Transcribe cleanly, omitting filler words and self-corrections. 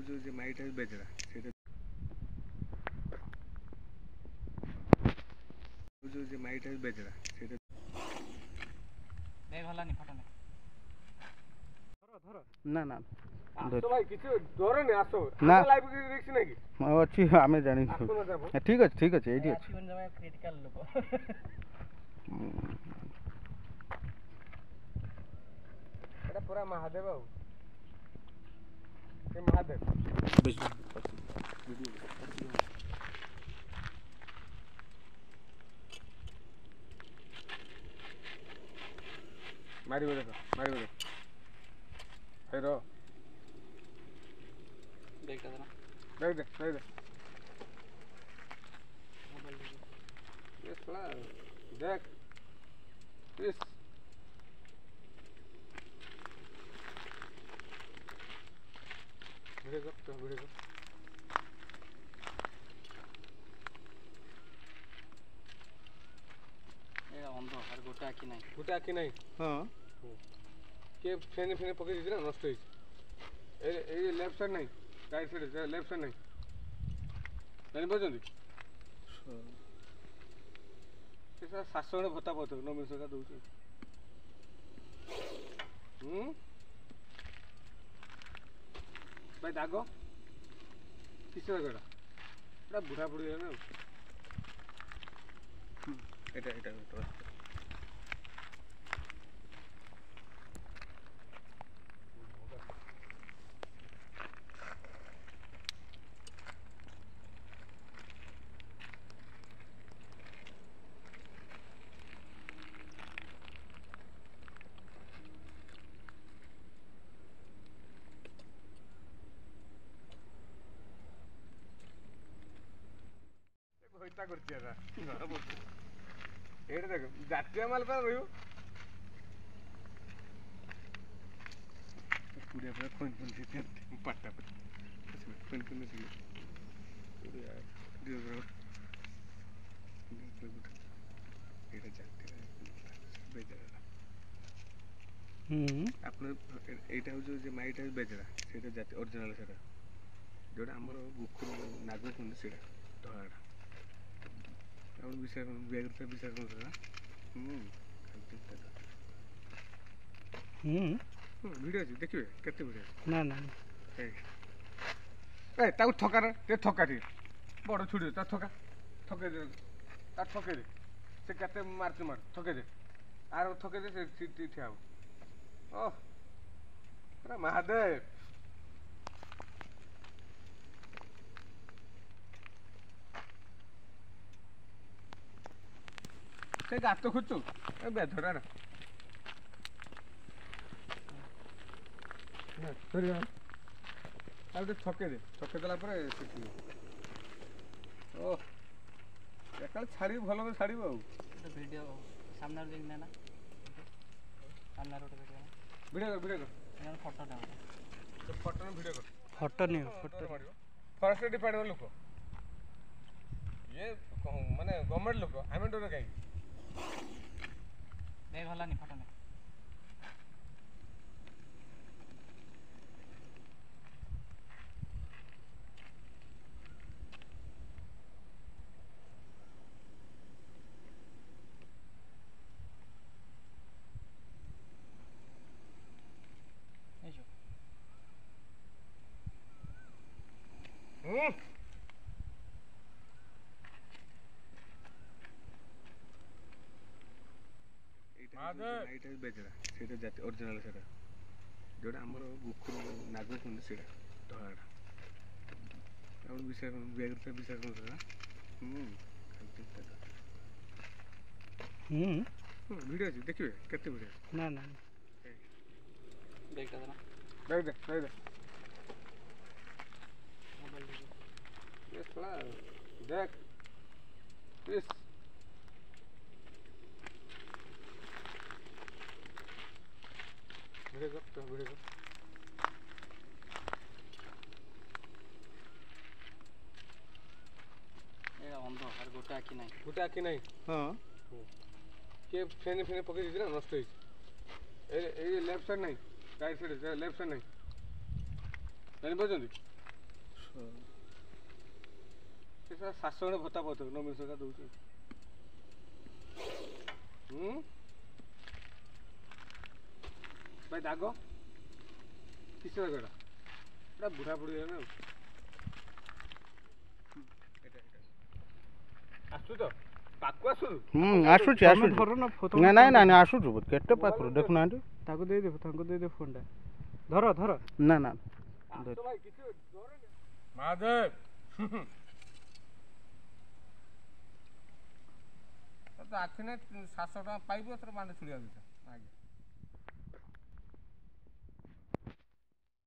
ହଉଛି ଯେ ମାଇଟା ବେଜରା ସେଇଟା ହଉଛି ଯେ ମାଇଟା ବେଜରା ସେଇଟା ଦେଇ ଗଲାନି ଫଟୋ ନେ ଧର ନା ନା ଆସ ଭାଇ କିଛି ଡରନି ଆସ ନା ଲାଇଭ ରିସ୍କ ନାହିଁ କି ଅଛି ଆମେ ଜାଣିଛୁ ଠିକ ଅଛି ଏଇଠି ଅଛି କ୍ରିଟିକାଲ ଲୋକ ଏଟା ପୁରା ମହାଦେବ ଆଉ ଏ ମହାଦେବ ମାରିବ ଦେଖ ହେର देखता था ना दे ये साला देख इस वीडियो ये अंध हर गोटा आखि नहीं हाँ के फेने पकड़ दीजिए ना नष्ट ए लेफ्ट साइड नहीं राइट साइड लेफ्ट साइड नहीं जानी पार्टी शासन भत्ता पाते नवीन सरकार दौर भाई दाग किस दागटा बुढ़ा बुढ़ी है ना देख जातीय माल पर रही पूरे पाटा এইটা হচ্ছে মাইটা বেজরা সেটা জাতি অরিজিনাল সেটা जोड़ा आमर गोखुर नागकुंड से धଳାଟା ଆପଣ ବିଶ୍ୱାସ ବିଶ୍ୱାସ କରୁଥିଲା ଭିଡ଼ିଓ ଅଛି ଦେଖିବେ କେତେ ଭିଡ଼ିଓ ନା ନା ଏ ତାକୁ ଠକାରେ ଟିକେ ଠକା ଟିକେ ବଡ଼ ଛୁଡ଼ି ତା ଠକେଇ ଦେ ତାର ଠକେଇ ଦେ ସେ କେତେ ମାରୁଛି ମାର ଠକେଇ ଦେ ଆର ଠକେଇ ଦେ ସେ ଠିଆ ହବ ଓହ ପୁରା ମହାଦେବ ସେ ଗାତ ଖୋଜୁ ଏ ବେଧଟା ଆଉ ଟିକେ ଠକେଇ ଦେଲା ପରେ ଓ ଏକାଳେ ଛାଡ଼ିବୁ ଭଲ କରି ଛାଡ଼ିବୁ ଆଉ वीडियो सामने देखना ना सामने रोड ଭିଡ଼ିଓ କର फोटो डाल ଫଟୋ ଭିଡ଼ିଓ କର ଫଟୋ ନିଅ ଫଟୋ ଫରେଷ୍ଟ ଡିପାର୍ଟମେଣ୍ଟ ଲୋକ ଇଏ ମାନେ ଗଭର୍ଣ୍ଣମେଣ୍ଟ ଲୋକ ଆମେ ଡର କାହିଁକି देख गलानी फोटो ने ବେଜରା ସେଇଟା ଜାତି ଅରିଜିନାଲ ସେଟା ଯୋଉଟା ଆମର ଗୋଖୁର ନାଗକୁଣ୍ଡ ସେଇଟା ଧଳାଟା ଆପଣ ବିଶ୍ୱାସ କରୁଥିଲା ଭିଡ଼ିଓ ଅଛି ଦେଖିବେ କେତେ ଭିଡ଼ିଓ ନା ନା देखता था ना देख ये साला देख इस वीडियो ये अंध हर गोटा आखि नहीं हाँ के फेने पकड़ दीजिए ना नष्ट ए लेफ्ट साइड नहीं राइट साइड लेफ्ट साइड नहीं जानी पार्टी ସେ ସାରା 700 ଜଣ ଭତ୍ତା ପାଉଥିବ ନବୀନ ସରକାର ଦଉଛି। ଭାଇ ଦାଗ କିସ ଦାଗ ଏଟା ବୁଢ଼ା ବୁଢ଼ୀ ହେଲାଣି ଆଉ। ଆସୁଛୁ ତ ପାଖକୁ ଆସୁଛୁ ଆସୁଛି ଆସୁଛି ଧର ନା ନାଇଁ ନାଇଁ ନାଇଁ ଆସୁଛୁ କେତେ ପାଖରୁ ଦେଖୁନାହାନ୍ତି। ତାଙ୍କୁ ଦେଇଦେବ ଫୋନ୍ଟା ଧର ଧର ନା ନା ଭାଇ କିଛି ମହାଦେବ ତ ଆଖି ନାହିଁ 700 ଟଙ୍କା ପାଇବୁ ଏଥର ବାଣ୍ଡ ଛୁଡ଼ିଆ ଆଜ୍ଞା।